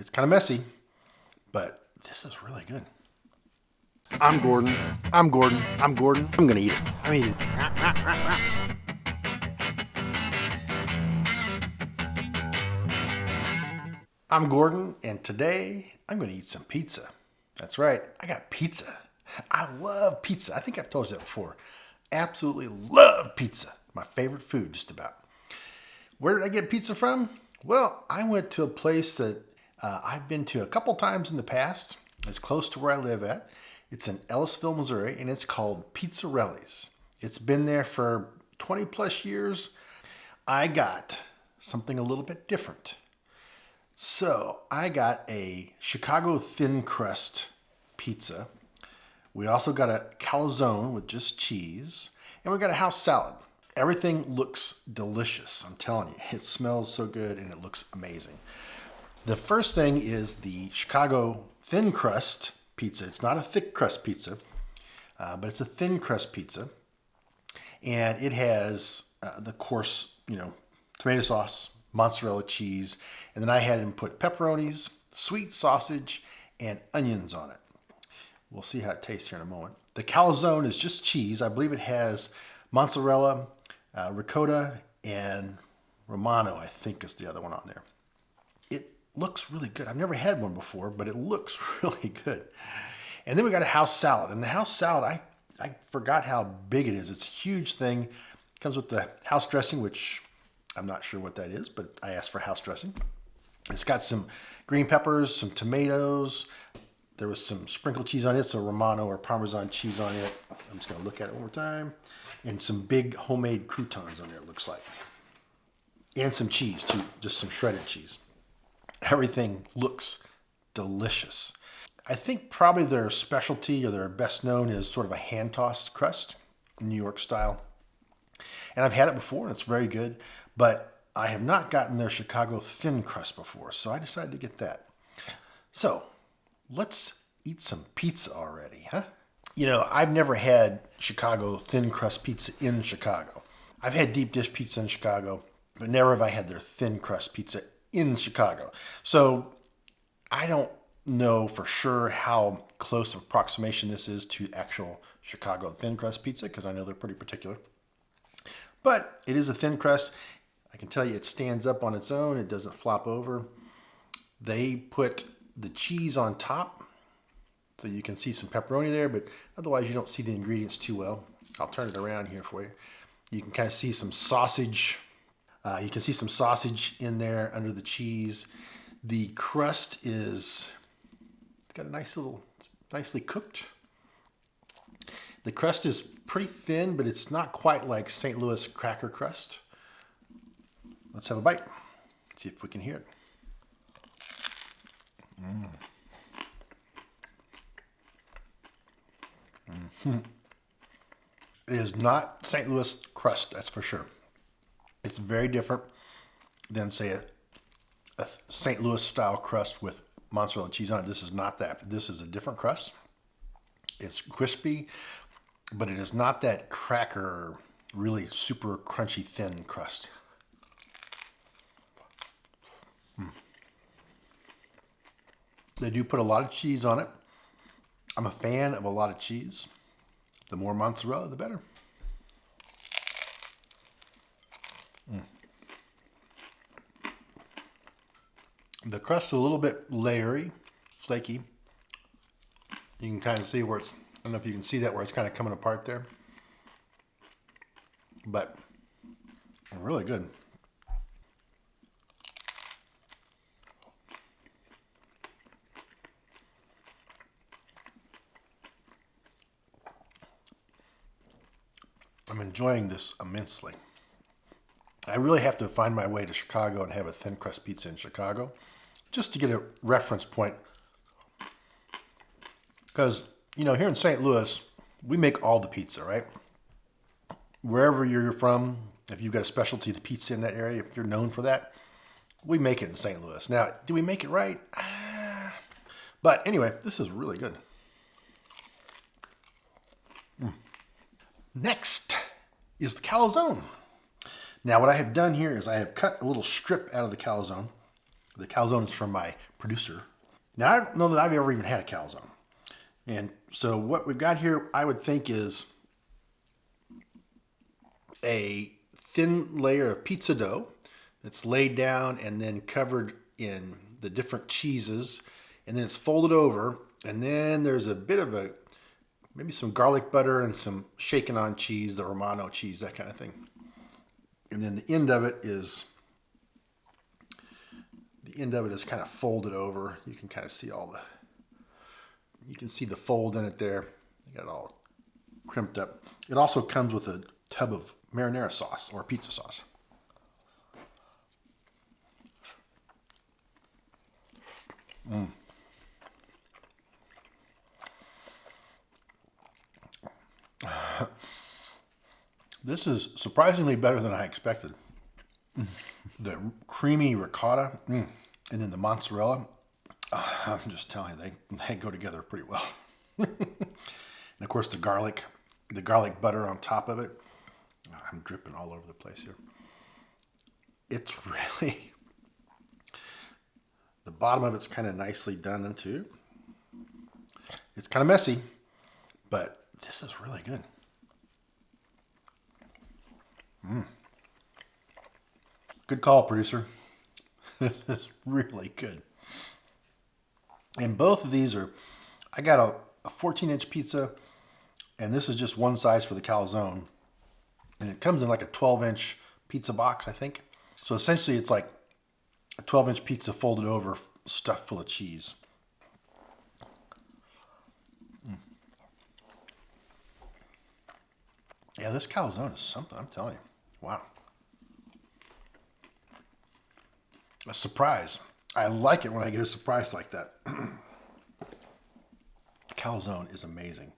It's kind of messy, but this is really good. I'm Gordon. I'm Gordon. I'm Gordon. I'm gonna eat it. I'm eating it. I'm Gordon, and today I'm gonna eat some pizza. That's right, I got pizza. I love pizza. I think I've told you that before. Absolutely love pizza. My favorite food, just about. Where did I get pizza from? Well, I went to a place that I've been to a couple times in the past. It's close to where I live at. It's in Ellisville, Missouri, and it's called Pizzarelli's. It's been there for 20 plus years. I got something a little bit different. So I got a Chicago thin crust pizza. We also got a calzone with just cheese, and we got a house salad. Everything looks delicious, I'm telling you. It smells so good and it looks amazing. The first thing is the Chicago thin crust pizza. It's not a thick crust pizza, but it's a thin crust pizza. And it has the coarse, tomato sauce, mozzarella cheese, and then I had him put pepperonis, sweet sausage, and onions on it. We'll see how it tastes here in a moment. The calzone is just cheese. I believe it has mozzarella, ricotta, and Romano, I think is the other one on there. It looks really good. I've never had one before, but it looks really good. And then we got a house salad. And the house salad, I forgot how big it is. It's a huge thing. It comes with the house dressing, which I'm not sure what that is, but I asked for house dressing. It's got some green peppers, some tomatoes. There was some sprinkled cheese on it, so Romano or Parmesan cheese on it. I'm just going to look at it one more time. And some big homemade croutons on there, it looks like. And some cheese, too, just some shredded cheese. Everything looks delicious. I think probably their specialty or their best known is sort of a hand-tossed crust, New York style. And I've had it before, and it's very good. But I have not gotten their Chicago thin crust before, so I decided to get that. So, let's eat some pizza already, huh? I've never had Chicago thin crust pizza in Chicago. I've had deep dish pizza in Chicago, but never have I had their thin crust pizza in Chicago. So, I don't know for sure how close of approximation this is to actual Chicago thin crust pizza, because I know they're pretty particular. But it is a thin crust. I can tell you it stands up on its own. It doesn't flop over. They put the cheese on top, so you can see some pepperoni there, but otherwise you don't see the ingredients too well. I'll turn it around here for you. You can kind of see some sausage. You can see some sausage in there under the cheese. The crust it's got a nicely cooked. The crust is pretty thin, but it's not quite like St. Louis cracker crust. Let's have a bite. See if we can hear it. It is not St. Louis crust, that's for sure. It's very different than, say, a St. Louis style crust with mozzarella cheese on it. This is not that. This is a different crust. It's crispy, but it is not that cracker, really super crunchy, thin crust. They do put a lot of cheese on it. I'm a fan of a lot of cheese. The more mozzarella, the better. The crust is a little bit layery, flaky. You can kind of see where I don't know if you can see that, where it's kind of coming apart there. But really good. I'm enjoying this immensely. I really have to find my way to Chicago and have a thin crust pizza in Chicago just to get a reference point. Because, here in St. Louis, we make all the pizza, right? Wherever you're from, if you've got a specialty of pizza in that area, if you're known for that, we make it in St. Louis. Now, do we make it right? But anyway, this is really good. Next is the calzone. Now what I have done here is I have cut a little strip out of the calzone. The calzone is from my producer. Now, I don't know that I've ever even had a calzone. And so what we've got here, I would think, is a thin layer of pizza dough that's laid down and then covered in the different cheeses. And then it's folded over. And then there's a bit of maybe some garlic butter and some shaken on cheese, the Romano cheese, that kind of thing. And then the end of it is kind of folded over. You can kind of see you can see the fold in it there. You got it all crimped up. It also comes with a tub of marinara sauce or pizza sauce. This is surprisingly better than I expected. The creamy ricotta and then the mozzarella. I'm just telling you, they go together pretty well. And of course the garlic butter on top of it. I'm dripping all over the place here. It's really, the bottom of it's kind of nicely done too. It's kind of messy, but this is really good. Good call, producer. This is really good. And both of these I got a 14-inch pizza, and this is just one size for the calzone. And it comes in like a 12-inch pizza box, I think. So essentially it's like a 12-inch pizza folded over, stuffed full of cheese. Yeah, this calzone is something, I'm telling you. Wow. A surprise. I like it when I get a surprise like that. Calzone is amazing.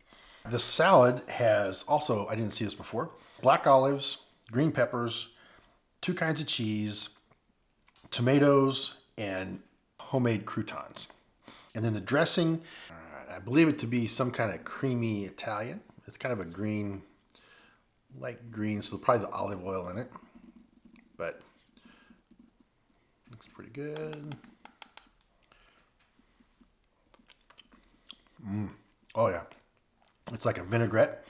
The salad has also, I didn't see this before, black olives, green peppers, 2 kinds of cheese, tomatoes, and homemade croutons. And then the dressing, I believe it to be some kind of creamy Italian. It's kind of a green, light green, so probably the olive oil in it. But looks pretty good. Oh yeah. It's like a vinaigrette.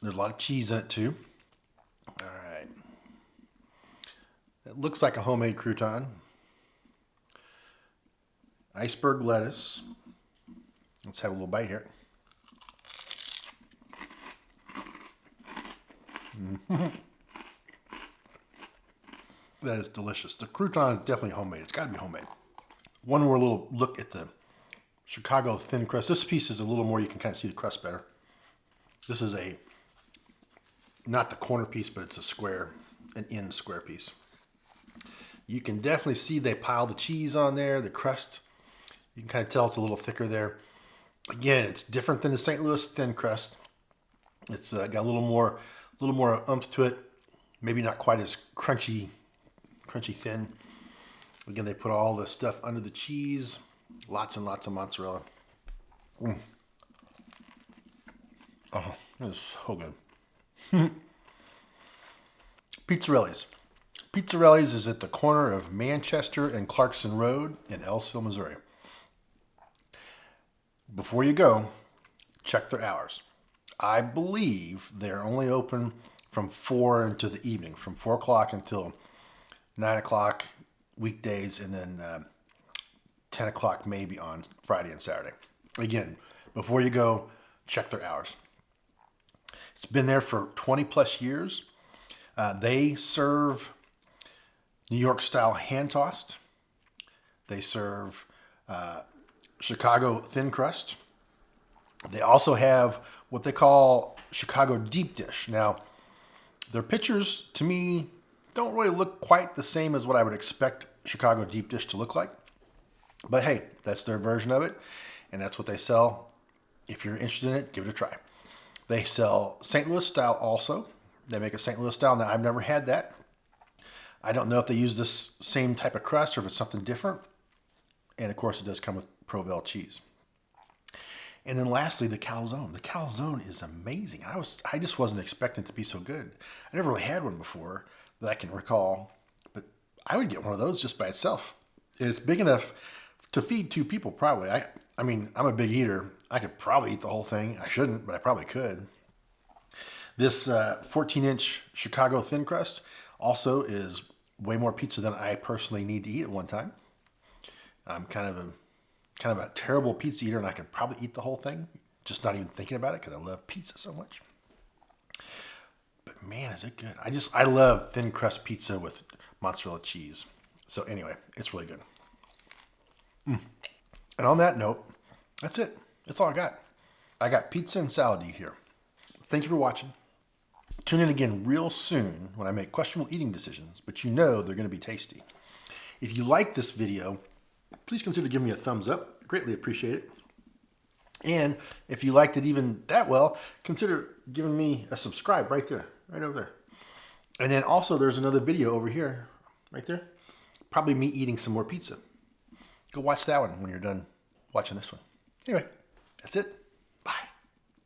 There's a lot of cheese in it too. All right. It looks like a homemade crouton. Iceberg lettuce. Let's have a little bite here. That is delicious. The crouton is definitely homemade. It's got to be homemade. One more little look at the Chicago thin crust. This piece is a little more, you can kind of see the crust better. This is not the corner piece, but it's an end square piece. You can definitely see they pile the cheese on there, the crust. You can kind of tell it's a little thicker there. Again, it's different than the St. Louis thin crust. It's got a little more oomph to it. Maybe not quite as crunchy thin. Again, they put all the stuff under the cheese. Lots and lots of mozzarella. Oh, that is so good. Pizzarelli's. Pizzarelli's is at the corner of Manchester and Clarkson Road in Ellisville, Missouri. Before you go, check their hours. I believe they're only open from 4 into the evening, from 4 o'clock until 9 o'clock weekdays, and then 10 o'clock maybe on Friday and Saturday. Again, before you go, check their hours. It's been there for 20 plus years. They serve New York style hand tossed. They serve Chicago thin crust. They also have what they call Chicago deep dish. Now, their pictures to me don't really look quite the same as what I would expect Chicago deep dish to look like. But hey, that's their version of it, and that's what they sell. If you're interested in it, give it a try. They sell St. Louis style also. They make a St. Louis style. Now, I've never had that. I don't know if they use this same type of crust or if it's something different. And of course, it does come with Provel cheese. And then lastly, the calzone. The calzone is amazing. I just wasn't expecting it to be so good. I never really had one before that I can recall, but I would get one of those just by itself. It's big enough to feed 2 people probably. I mean, I'm a big eater. I could probably eat the whole thing. I shouldn't, but I probably could. This 14-inch Chicago thin crust also is way more pizza than I personally need to eat at one time. I'm kind of a terrible pizza eater, and I could probably eat the whole thing, just not even thinking about it because I love pizza so much. But man, is it good. I love thin crust pizza with mozzarella cheese. So anyway, it's really good. And on that note, that's it. That's all I got. I got pizza and salad to eat here. Thank you for watching. Tune in again real soon when I make questionable eating decisions, but you know they're going to be tasty. If you like this video, please consider giving me a thumbs up. Greatly appreciate it. And if you liked it even that well, consider giving me a subscribe right there, right over there. And then also there's another video over here, right there. Probably me eating some more pizza. Go watch that one when you're done watching this one. Anyway, that's it.